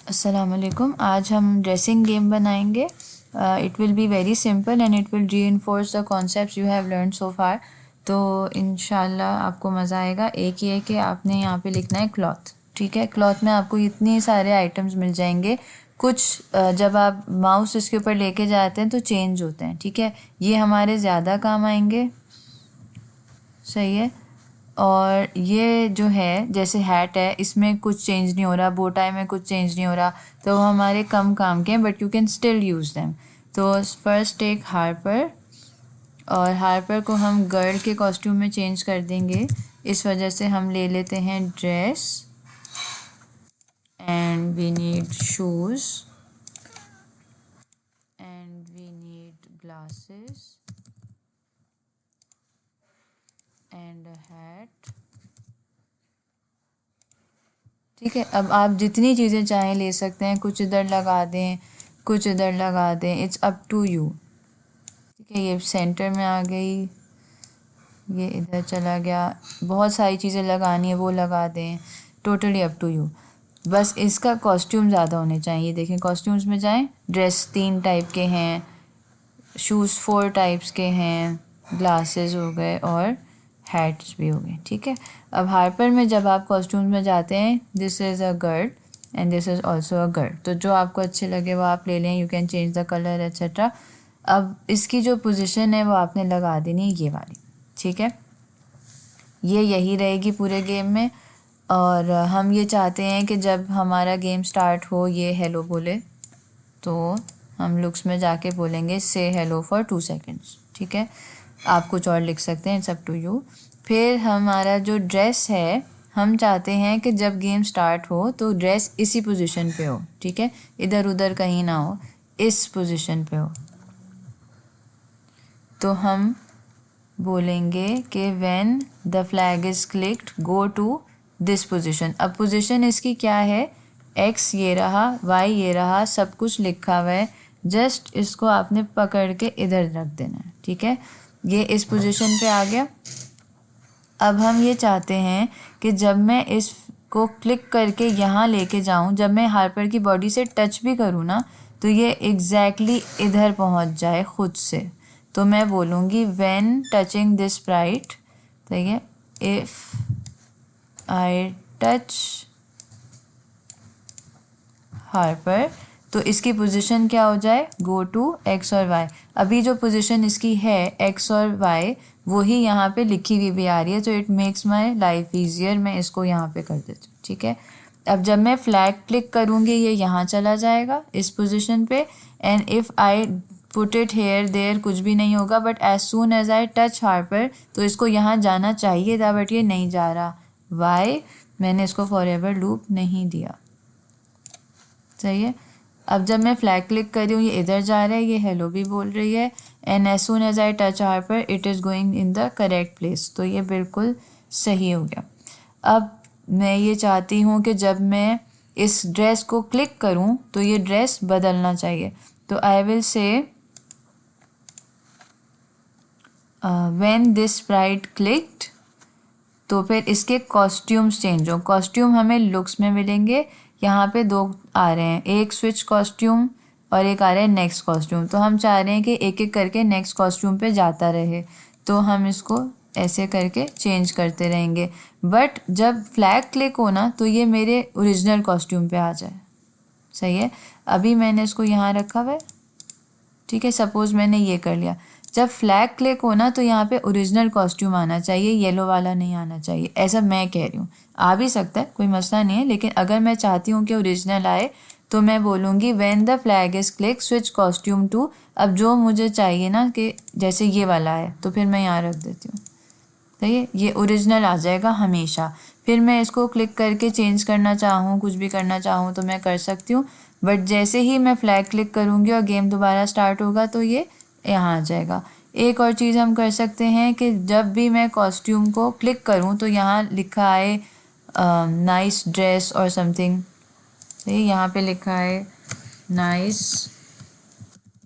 अस्सलाम वालेकुम। आज हम ड्रेसिंग गेम बनाएंगे। It will be very simple and it will reinforce the concepts you have learn so far. तो इंशाल्लाह आपको मज़ा आएगा। एक ये है कि आपने यहाँ पे लिखना है क्लॉथ, ठीक है। क्लॉथ में आपको इतने सारे आइटम्स मिल जाएंगे। कुछ जब आप माउस इसके ऊपर लेके जाते हैं तो चेंज होते हैं, ठीक है। ये हमारे ज़्यादा काम आएंगे, सही है। और ये जो है जैसे हैट है, इसमें कुछ चेंज नहीं हो रहा, बो टाई में कुछ चेंज नहीं हो रहा, तो वो हमारे कम काम के हैं, but you can still use them. तो फर्स्ट टेक हार्पर, और हार्पर को हम गर्ल के कॉस्ट्यूम में चेंज कर देंगे। इस वजह से हम ले लेते हैं dress and we need shoes and we need glasses and hat, ठीक है। अब आप जितनी चीज़ें चाहें ले सकते हैं, कुछ इधर लगा दें, कुछ इधर लगा दें, इट्स अप टू यू, ठीक है। ये सेंटर में आ गई, ये इधर चला गया, बहुत सारी चीज़ें लगानी है वो लगा दें, टोटली अप टू यू। बस इसका कॉस्ट्यूम ज़्यादा होने चाहिए। देखें कॉस्ट्यूम्स में जाएं, ड्रेस 3 टाइप के हैं, शूज़ 4 टाइप्स के हैं, ग्लासेस हो गए और हैट्स भी हो गए, ठीक है। अब हार्पर में जब आप कॉस्ट्यूम्स में जाते हैं, this is a girl and this is also a girl, तो जो आपको अच्छे लगे वो आप ले लें। You can change the colour etcetera. अब इसकी जो पोजीशन है वो आपने लगा देनी ये वाली, ठीक है। ये यही रहेगी पूरे गेम में। और हम ये चाहते हैं कि जब हमारा गेम स्टार्ट हो ये हेलो बोले, तो हम लुक्स में जाके बोलेंगे से हेलो फॉर 2 सेकेंड्स, ठीक है। आप कुछ और लिख सकते हैं, इट्स अप टू यू। फिर हमारा जो ड्रेस है, हम चाहते हैं कि जब गेम स्टार्ट हो तो ड्रेस इसी पोजीशन पे हो, ठीक है, इधर उधर कहीं ना हो, इस पोजीशन पे हो। तो हम बोलेंगे कि when the flag is clicked go to this position. अब पोजीशन इसकी क्या है, एक्स ये रहा, वाई ये रहा, सब कुछ लिखा हुआ है। जस्ट इसको आपने पकड़ के इधर रख देना है, ठीक है। ये इस पोजीशन पे आ गया। अब हम ये चाहते हैं कि जब मैं इसको क्लिक करके यहाँ लेके जाऊँ, जब मैं हार्पर की बॉडी से टच भी करूँ ना, तो ये एग्जैक्टली इधर पहुँच जाए खुद से। तो मैं बोलूँगी व्हेन टचिंग दिस स्प्राइट, ठीक है, इफ़ आई टच हार्पर, तो इसकी पोजीशन क्या हो जाए, गो टू एक्स और वाई। अभी जो पोजीशन इसकी है एक्स और वाई, वही यहाँ पे लिखी हुई भी आ रही है, तो it makes my life easier. मैं इसको यहाँ पे कर देती हूँ, ठीक है। अब जब मैं फ्लैग क्लिक करूँगी ये यहाँ चला जाएगा इस पोजीशन पे, and if I put it here there कुछ भी नहीं होगा, but as soon as I touch Harper, तो इसको यहाँ जाना चाहिए था बट ये नहीं जा रहा। वाई, मैंने इसको फॉर एवर लूप नहीं दिया, सही है। अब जब मैं फ्लैग क्लिक कर रही हूँ ये इधर जा रहा है, ये हेलो भी बोल रही है, and as soon as I touch Harper it is going in the correct place, तो ये बिल्कुल सही हो गया। अब मैं ये चाहती हूँ कि जब मैं इस ड्रेस को क्लिक करूँ तो ये ड्रेस बदलना चाहिए, तो I will say when this Sprite clicked, तो फिर इसके कॉस्ट्यूम्स चेंज हो। कॉस्ट्यूम हमें लुक्स में मिलेंगे, यहाँ पे 2 आ रहे हैं, एक स्विच कॉस्ट्यूम और एक आ रहा है नेक्स्ट कॉस्ट्यूम। तो हम चाह रहे हैं कि एक एक करके नेक्स्ट कॉस्ट्यूम पे जाता रहे, तो हम इसको ऐसे करके चेंज करते रहेंगे। बट जब फ्लैग क्लिक हो ना तो ये मेरे ओरिजिनल कॉस्ट्यूम पे आ जाए, सही है। अभी मैंने इसको यहाँ रखा हुआ है, ठीक है। सपोज़ मैंने ये कर लिया, जब फ्लैग क्लिक हो ना तो यहाँ पे ओरिजिनल कॉस्ट्यूम आना चाहिए, येलो वाला नहीं आना चाहिए, ऐसा मैं कह रही हूँ। आ भी सकता है, कोई मसला नहीं है, लेकिन अगर मैं चाहती हूँ कि ओरिजिनल आए तो मैं बोलूँगी when the flag is click switch costume two. अब जो मुझे चाहिए ना कि जैसे ये वाला है, तो फिर मैं यहाँ रख देती हूँ, सही है। ये ओरिजिनल आ जाएगा हमेशा। फिर मैं इसको क्लिक करके चेंज करना चाहूँ, कुछ भी करना चाहूँ तो मैं कर सकती हूँ, बट जैसे ही मैं फ्लैग क्लिक करूँगी और गेम दोबारा स्टार्ट होगा तो ये यहाँ आ जाएगा। एक और चीज़ हम कर सकते हैं कि जब भी मैं कॉस्ट्यूम को क्लिक करूँ तो यहाँ लिखा है नाइस ड्रेस और समथिंग, सही, यहाँ पे लिखा है नाइस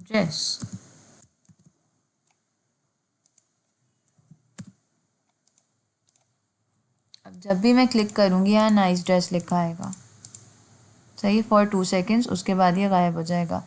ड्रेस। अब जब भी मैं क्लिक करूँगी यहाँ नाइस ड्रेस लिखा आएगा। सही, फॉर 2 सेकेंड्स, उसके बाद ये गायब हो जाएगा।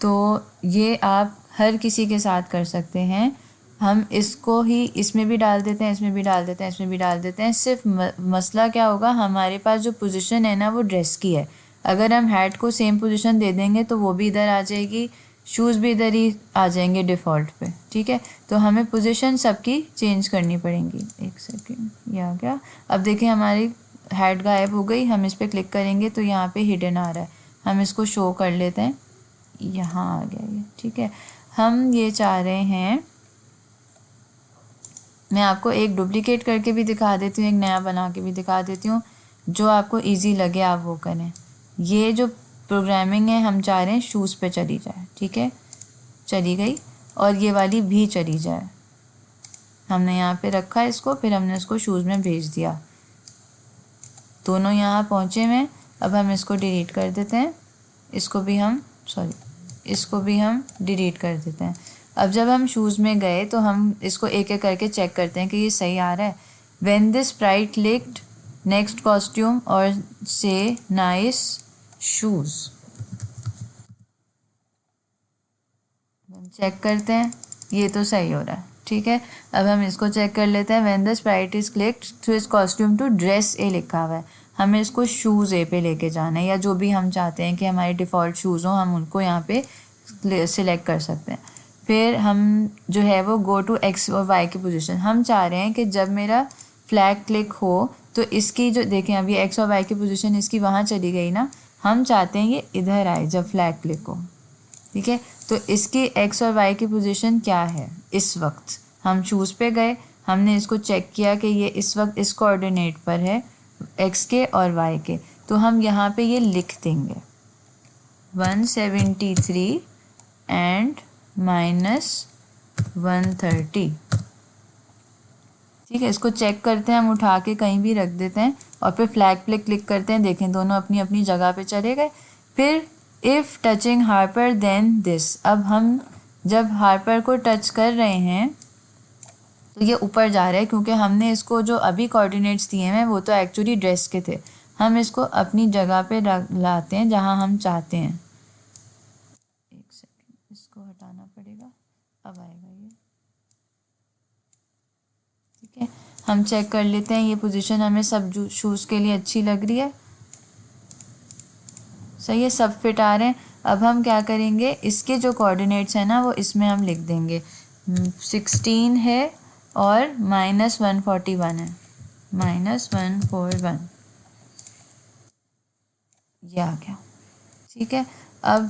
तो ये आप हर किसी के साथ कर सकते हैं। हम इसको ही इसमें भी डाल देते हैं, इसमें भी डाल देते हैं, इसमें भी डाल देते हैं। सिर्फ मसला क्या होगा, हमारे पास जो पोजीशन है ना वो ड्रेस की है। अगर हम हैट को सेम पोजीशन दे देंगे तो वो भी इधर आ जाएगी, शूज़ भी इधर ही आ जाएंगे डिफ़ॉल्ट पे, ठीक है। तो हमें पोजीशन सबकी चेंज करनी पड़ेंगी। एक सेकेंड, ये आ गया। अब देखें हमारी हैट गायब हो गई। हम इस पर क्लिक करेंगे तो यहाँ पे हिडन आ रहा है। हम इसको शो कर लेते हैं, यहाँ आ गया ये, ठीक है। हम ये चाह रहे हैं, मैं आपको एक डुप्लीकेट करके भी दिखा देती हूँ, एक नया बना के भी दिखा देती हूँ, जो आपको इजी लगे आप वो करें। ये जो प्रोग्रामिंग है हम चाह रहे हैं शूज़ पे चली जाए, ठीक है, चली गई। और ये वाली भी चली जाए। हमने यहाँ पे रखा इसको, फिर हमने इसको शूज़ में भेज दिया। दोनों यहाँ पहुँचे हुए। अब हम इसको डिलीट कर देते हैं, इसको भी हम डिलीट कर देते हैं। अब जब हम शूज़ में गए तो हम इसको एक एक करके चेक करते हैं कि ये सही आ रहा है। When this Sprite clicked next costume और से नाइस शूज़, हम चेक करते हैं, ये तो सही हो रहा है, ठीक है। अब हम इसको चेक कर लेते हैं। When the sprite is clicked to इस कॉस्ट्यूम टू ड्रेस ए लिखा हुआ है, हमें इसको शूज़ ए पे लेके जाना है, या जो भी हम चाहते हैं कि हमारे डिफ़ॉल्ट शूज़ हों हम उनको यहाँ पे सिलेक्ट कर सकते हैं। फिर हम जो है वो गो टू एक्स और वाई की पोजीशन, हम चाह रहे हैं कि जब मेरा फ्लैग क्लिक हो तो इसकी जो देखें अभी एक्स और वाई की पोजीशन इसकी वहाँ चली गई ना, हम चाहते हैं ये इधर आए जब फ्लैग क्लिक हो, ठीक है। तो इसकी एक्स और वाई की पोजीशन क्या है इस वक्त, हम शूज़ पे गए, हमने इसको चेक किया कि ये इस वक्त इस कोऑर्डिनेट पर है एक्स के और वाई के, तो हम यहाँ पे ये लिख देंगे 173 एंड -130, ठीक है। इसको चेक करते हैं, हम उठा के कहीं भी रख देते हैं और फिर फ्लैग पे क्लिक करते हैं, देखें दोनों अपनी अपनी जगह पे चले गए। फिर if touching Harper then this, अब हम जब हार्पर को टच कर रहे हैं तो ये ऊपर जा रहा है, क्योंकि हमने इसको जो अभी कोऑर्डिनेट्स दिए हैं वो तो एक्चुअली ड्रेस के थे। हम इसको अपनी जगह पे लाते हैं जहाँ हम चाहते हैं। एक सेकेंड, इसको हटाना पड़ेगा, अब आएगा ये, ठीक है। हम चेक कर लेते हैं ये पोजीशन हमें सब शूज़ के लिए अच्छी लग रही है, सही है, सब फिट आ रहे हैं। अब हम क्या करेंगे, इसके जो कोऑर्डिनेट्स हैं ना वो इसमें हम लिख देंगे 16 है और -141 है, -141, ये आ गया, ठीक है। अब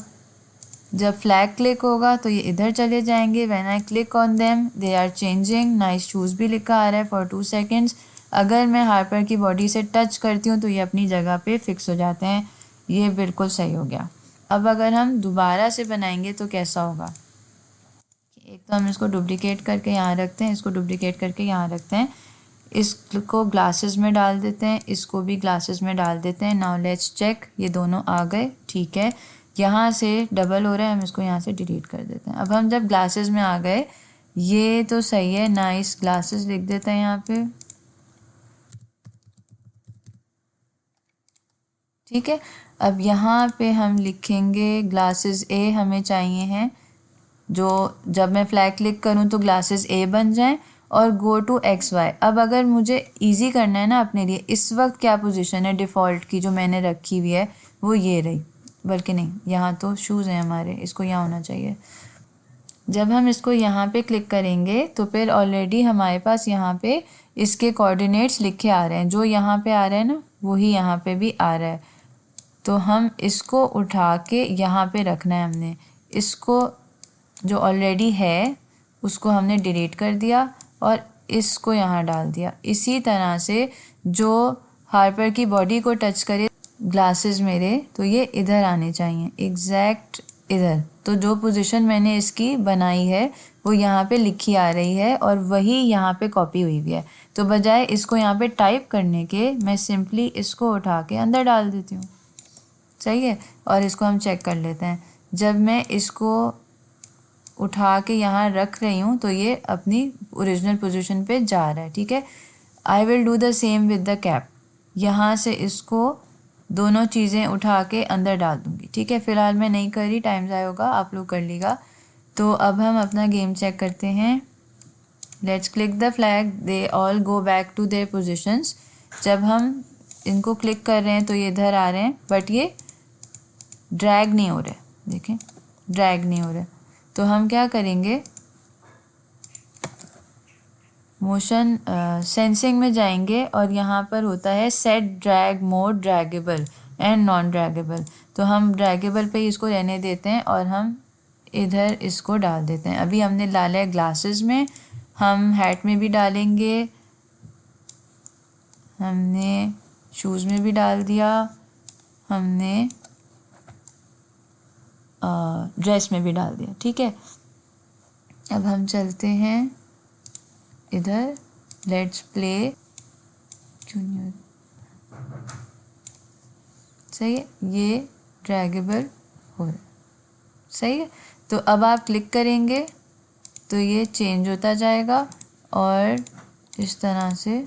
जब फ्लैग क्लिक होगा तो ये इधर चले जाएंगे। When I click on them they are changing, nice shoes भी लिखा आ रहा है फॉर 2 सेकेंड्स। अगर मैं हार्पर की बॉडी से टच करती हूँ तो ये अपनी जगह पे फिक्स हो जाते हैं, ये बिल्कुल सही हो गया। अब अगर हम दोबारा से बनाएंगे तो कैसा होगा, एक तो हम इसको डुप्लीकेट करके यहाँ रखते हैं, इसको डुप्लीकेट करके यहाँ रखते हैं, इसको ग्लासेस में डाल देते हैं, इसको भी ग्लासेस में डाल देते हैं। नाउ लेट्स चेक, ये दोनों आ गए, ठीक है। यहाँ से डबल हो रहा है, हम इसको यहाँ से डिलीट कर देते हैं। अब हम जब ग्लासेस में आ गए, ये तो सही है, नाइस ग्लासेस लिख देते हैं यहाँ पे, ठीक है। अब यहाँ पे हम लिखेंगे ग्लासेस ए हमें चाहिए हैं, जो जब मैं फ्लैग क्लिक करूँ तो ग्लासेस ए बन जाएं, और गो टू एक्स वाई। अब अगर मुझे इजी करना है ना अपने लिए, इस वक्त क्या पोजीशन है डिफ़ॉल्ट की जो मैंने रखी हुई है वो ये रही, बल्कि नहीं, यहाँ तो शूज़ हैं हमारे, इसको यहाँ होना चाहिए। जब हम इसको यहाँ पे क्लिक करेंगे तो फिर ऑलरेडी हमारे पास यहाँ पे इसके कोऑर्डिनेट्स लिखे आ रहे हैं, जो यहाँ पे आ रहे हैं ना वही यहाँ पे भी आ रहा है। तो हम इसको उठा के यहाँ पे रखना है, हमने इसको जो ऑलरेडी है उसको हमने डिलीट कर दिया और इसको यहाँ डाल दिया। इसी तरह से जो हार्पर की बॉडी को टच करे ग्लासेस मेरे, तो ये इधर आने चाहिए, एग्जैक्ट इधर। तो जो पोजीशन मैंने इसकी बनाई है वो यहाँ पे लिखी आ रही है और वही यहाँ पे कॉपी हुई हुई है। तो बजाय इसको यहाँ पे टाइप करने के मैं सिंपली इसको उठा के अंदर डाल देती हूँ, सही है। और इसको हम चेक कर लेते हैं, जब मैं इसको उठा के यहाँ रख रही हूँ तो ये अपनी ओरिजिनल पोजीशन पे जा रहा है, ठीक है। I will do the same with the cap, यहाँ से इसको दोनों चीज़ें उठा के अंदर डाल दूँगी, ठीक है। फ़िलहाल मैं नहीं कर रही, टाइम ज़ाया होगा, आप लोग कर लीजिएगा। तो अब हम अपना गेम चेक करते हैं। Let's click the flag, they all go back to their positions. जब हम इनको क्लिक कर रहे हैं तो ये इधर आ रहे हैं, बट ये ड्रैग नहीं हो रहे, देखें ड्रैग नहीं हो रहे। तो हम क्या करेंगे, मोशन सेंसिंग में जाएंगे और यहाँ पर होता है set drag mode draggable and non draggable. तो हम ड्रैगेबल पे ही इसको रहने देते हैं और हम इधर इसको डाल देते हैं। अभी हमने डाला है ग्लासेस में, हम हैट में भी डालेंगे, हमने शूज़ में भी डाल दिया, हमने ड्रेस में भी डाल दिया, ठीक है। अब हम चलते हैं इधर, लेट्स प्ले जूनियर, सही है, ये ड्रैगेबल हो रहा है, सही है। तो अब आप क्लिक करेंगे तो ये चेंज होता जाएगा और इस तरह से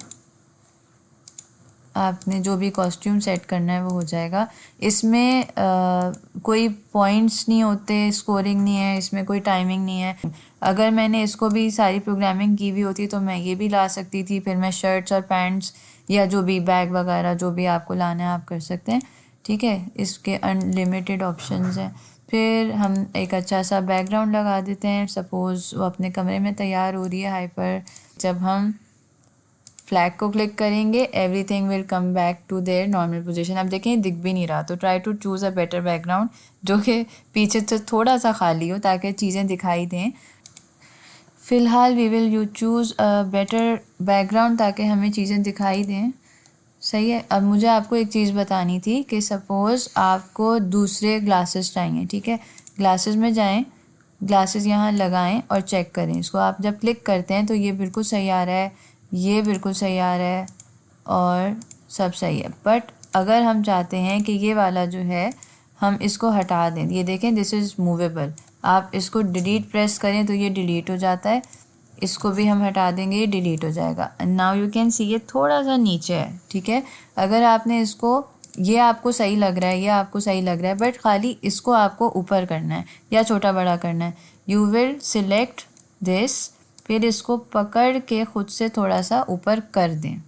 आपने जो भी कॉस्ट्यूम सेट करना है वो हो जाएगा। इसमें कोई पॉइंट्स नहीं होते, स्कोरिंग नहीं है, इसमें कोई टाइमिंग नहीं है। अगर मैंने इसको भी सारी प्रोग्रामिंग की हुई होती तो मैं ये भी ला सकती थी, फिर मैं शर्ट्स और पैंट्स या जो भी बैग वगैरह जो भी आपको लाना है आप कर सकते हैं, ठीक है। इसके अनलिमिटेड ऑप्शंस हैं। फिर हम एक अच्छा सा बैकग्राउंड लगा देते हैं, सपोज़ वो अपने कमरे में तैयार हो रही है हाइपर। जब हम फ्लैग को क्लिक करेंगे everything will come back to their normal position. अब देखें दिख भी नहीं रहा, तो try to choose a better background जो कि पीछे से थोड़ा सा खाली हो ताकि चीज़ें दिखाई दें। फ़िलहाल we will you choose a better background ताकि हमें चीज़ें दिखाई दें, सही है। अब मुझे आपको एक चीज़ बतानी थी कि सपोज़ आपको दूसरे ग्लासेस चाहिए, ठीक है। ग्लासेस में जाएं, ग्लासेस यहाँ लगाएं और चेक करें इसको। आप जब क्लिक करते हैं तो ये बिल्कुल सही आ रहा है, ये बिल्कुल सही आ रहा है और सब सही है। बट अगर हम चाहते हैं कि ये वाला जो है हम इसको हटा दें, ये देखें दिस इज़ मूवेबल, आप इसको डिलीट प्रेस करें तो ये डिलीट हो जाता है, इसको भी हम हटा देंगे, ये डिलीट हो जाएगा। नाउ यू कैन सी ये थोड़ा सा नीचे है, ठीक है। अगर आपने इसको, ये आपको सही लग रहा है, ये आपको सही लग रहा है, बट खाली इसको आपको ऊपर करना है या छोटा बड़ा करना है, यू विल सिलेक्ट दिस, फिर इसको पकड़ के ख़ुद से थोड़ा सा ऊपर कर दें,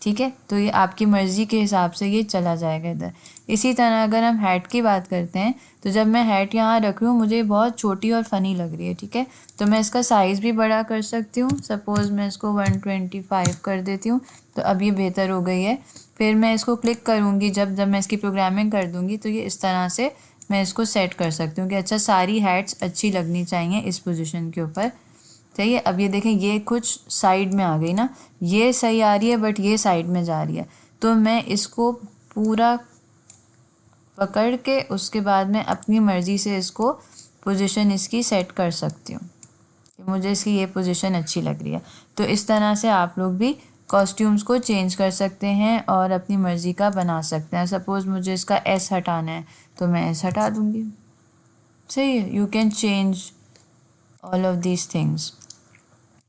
ठीक है। तो ये आपकी मर्ज़ी के हिसाब से ये चला जाएगा इधर। इसी तरह अगर हम हैट की बात करते हैं तो जब मैं हैट यहाँ रख रही हूँ मुझे बहुत छोटी और फ़नी लग रही है, ठीक है। तो मैं इसका साइज़ भी बड़ा कर सकती हूँ, सपोज़ मैं इसको 125 कर देती हूँ, तो अब ये बेहतर हो गई है। फिर मैं इसको क्लिक करूँगी, जब मैं इसकी प्रोग्रामिंग कर दूँगी तो ये इस तरह से मैं इसको सेट कर सकती हूँ कि अच्छा सारी हैट्स अच्छी लगनी चाहिए इस पोजीशन के ऊपर, सही है। अब ये देखें ये कुछ साइड में आ गई ना, ये सही आ रही है बट ये साइड में जा रही है। तो मैं इसको पूरा पकड़ के उसके बाद में अपनी मर्ज़ी से इसको पोजीशन इसकी सेट कर सकती हूँ कि मुझे इसकी ये पोजीशन अच्छी लग रही है। तो इस तरह से आप लोग भी कॉस्ट्यूम्स को चेंज कर सकते हैं और अपनी मर्ज़ी का बना सकते हैं। सपोज़ मुझे इसका एस हटाना है तो मैं एस हटा दूँगी, सही है। You can change all of these things.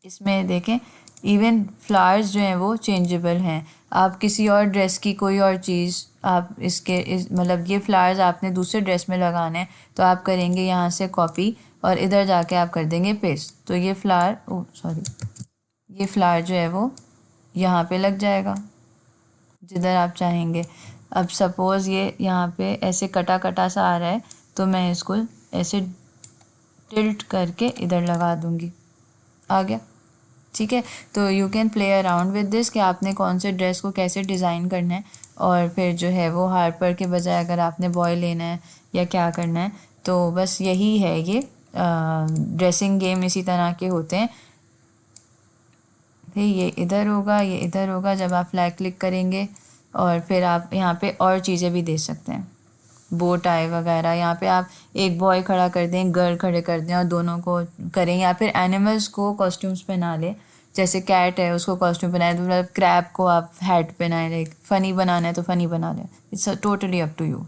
इसमें देखें इवन फ्लावर्स जो हैं वो चेंजेबल हैं। आप किसी और ड्रेस की कोई और चीज़ आप मतलब ये फ्लावर्स आपने दूसरे ड्रेस में लगाने हैं तो आप करेंगे यहाँ से कॉपी और इधर जाके आप कर देंगे पेस्ट, तो ये फ्लावर, ओह सॉरी, ये फ्लावर जो है वो यहाँ पे लग जाएगा जिधर आप चाहेंगे। अब सपोज़ ये यहाँ पे ऐसे कटा कटा सा आ रहा है तो मैं इसको ऐसे टिल्ट करके इधर लगा दूँगी, आ गया, ठीक है। तो you can play around with this कि आपने कौन से ड्रेस को कैसे डिज़ाइन करना है और फिर जो है वो हार्पर के बजाय अगर आपने बॉय लेना है या क्या करना है, तो बस यही है। ये ड्रेसिंग गेम इसी तरह के होते हैं। फिर ये इधर होगा, ये इधर होगा जब आप फ्लैग क्लिक करेंगे और फिर आप यहाँ पे और चीज़ें भी दे सकते हैं, बो टाई वगैरह। यहाँ पे आप एक बॉय खड़ा कर दें, गर्ल खड़े कर दें और दोनों को करें, या फिर एनिमल्स को कॉस्ट्यूम्स पहना लें, जैसे कैट है उसको कॉस्ट्यूम पहनाए, मतलब क्रैब को आप हैट पहनाए, लाइक फ़नी बनाना है तो फ़नी बना लें। It's totally up to you.